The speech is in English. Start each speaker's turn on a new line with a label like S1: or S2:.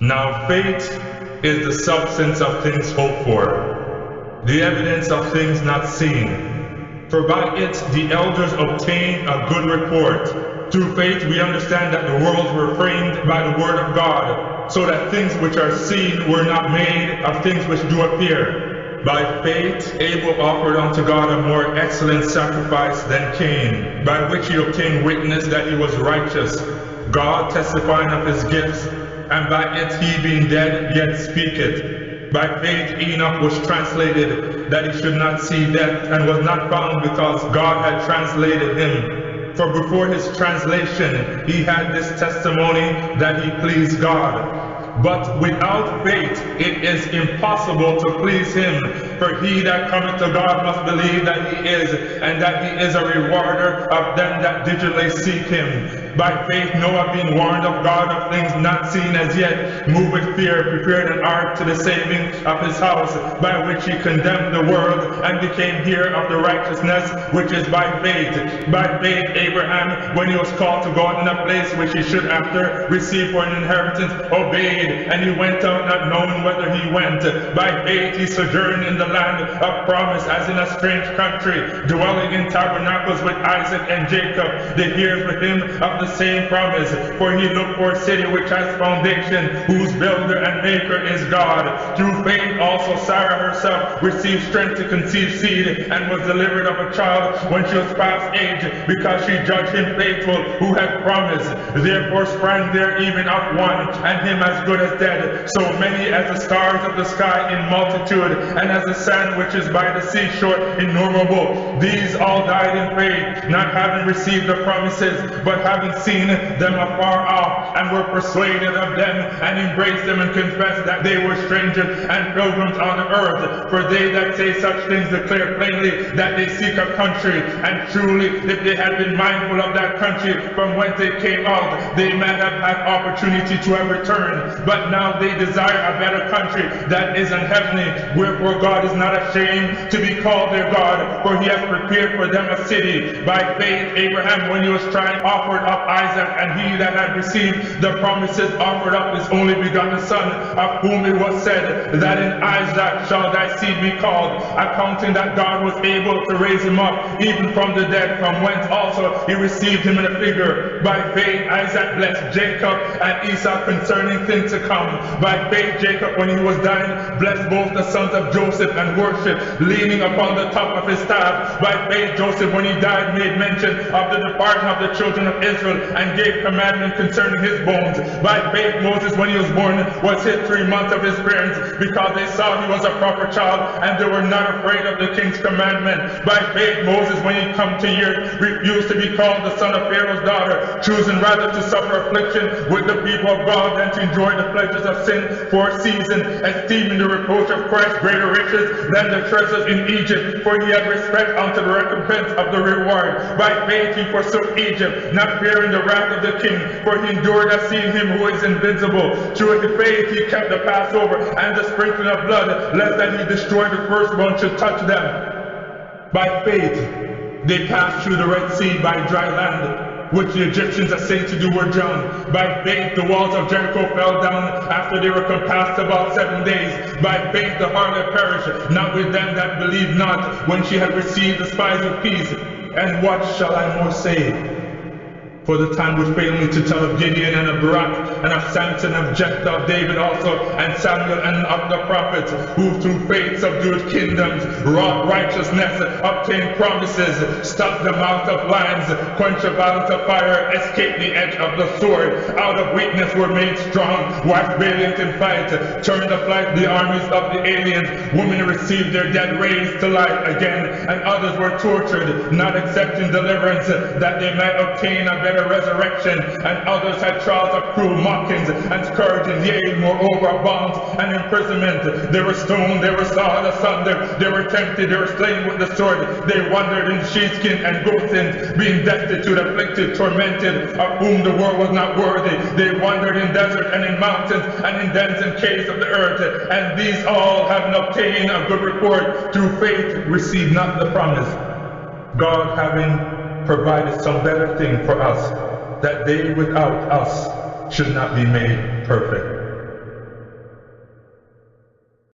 S1: Now faith is the substance of things hoped for, the evidence of things not seen. For by it the elders obtained a good report. Through faith we understand that the worlds were framed by the word of God, so that things which are seen were not made of things which do appear. By faith Abel offered unto God a more excellent sacrifice than Cain, by which he obtained witness that he was righteous, God testifying of his gifts, and by it he being dead yet speaketh. By faith Enoch was translated, that he should not see death, and was not found because God had translated him. For before his translation he had this testimony that he pleased God. But without faith it is impossible to please him. For he that cometh to God must believe that he is, and that he is a rewarder of them that diligently seek him. By faith Noah, being warned of God of things not seen as yet, moved with fear, prepared an ark to the saving of his house, by which he condemned the world, and became heir of the righteousness which is by faith. By faith Abraham, when he was called to go out in a place which he should after receive for an inheritance, obeyed, and he went out not knowing whither he went. By faith he sojourned in the land of promise, as in a strange country, dwelling in tabernacles with Isaac and Jacob, the heirs with him of the same promise. For he looked for a city which has foundation, whose builder and maker is God. Through faith also Sarah herself received strength to conceive seed, and was delivered of a child when she was past age, because she judged him faithful who had promised. Therefore sprang there even up one, and him as good as dead, so many as the stars of the sky in multitude, and as the sand which is by the seashore innumerable. These all died in faith, not having received the promises, but having seen them afar off, and were persuaded of them, and embraced them, and confessed that they were strangers and pilgrims on the earth. For they that say such things declare plainly that they seek a country, and truly if they had been mindful of that country from whence they came out, they might have had opportunity to have returned. But now they desire a better country, that is an heavenly. Wherefore God is not ashamed to be called their God, for he has prepared for them a city. By faith Abraham, when he was tried, offered up Isaac, and he that had received the promises offered up his only begotten son, of whom it was said, that in Isaac shall thy seed be called, accounting that God was able to raise him up even from the dead, from whence also he received him in a figure. By faith Isaac blessed Jacob and Esau concerning things to come. By faith Jacob, when he was dying, blessed both the sons of Joseph, and worshipped, leaning upon the top of his staff. By faith Joseph, when he died, made mention of the departing of the children of Israel, and gave commandment concerning his bones. By faith Moses, when he was born, was hid 3 months of his parents, because they saw he was a proper child, and they were not afraid of the king's commandment. By faith Moses, when he come to years, refused to be called the son of Pharaoh's daughter, choosing rather to suffer affliction with the people of God than to enjoy the pleasures of sin for a season, esteeming the reproach of Christ greater riches than the treasures in Egypt, for he had respect unto the recompense of the reward. By faith he forsook Egypt, not fearing the wrath of the king, for he endured as seeing him who is invincible. Through his faith he kept the Passover and the sprinkling of blood, lest that he destroy the firstborn should touch them. By faith they passed through the Red Sea by dry land, which the Egyptians essayed to do were drowned. By faith the walls of Jericho fell down after they were compassed about 7 days. By faith the harlot perished, not with them that believed not, when she had received the spice of peace. And what shall I more say? For the time would fail me to tell of Gideon, and of Barak, and of Samson, of Jephthah, of David also, and Samuel, and of the prophets, who through faith subdued kingdoms, wrought righteousness, obtained promises, stopped the mouth of lions, quenched the violence of fire, escaped the edge of the sword, out of weakness were made strong, waxed valiant in fight, turned to flight the armies of the aliens. Women received their dead raised to life again, and others were tortured, not accepting deliverance, that they might obtain a better resurrection. And others had trials of cruel mockings and scourgings, yea, moreover bonds and imprisonment. They were stoned, they were sawed asunder, they were tempted, they were slain with the sword. They wandered in sheepskin and goatskins, being destitute, afflicted, tormented, of whom the world was not worthy. They wandered in desert and in mountains and in dens and caves of the earth. And these all, having obtained a good report, through faith received not the promise, God having provided some better thing for us, that they without us should not be made perfect.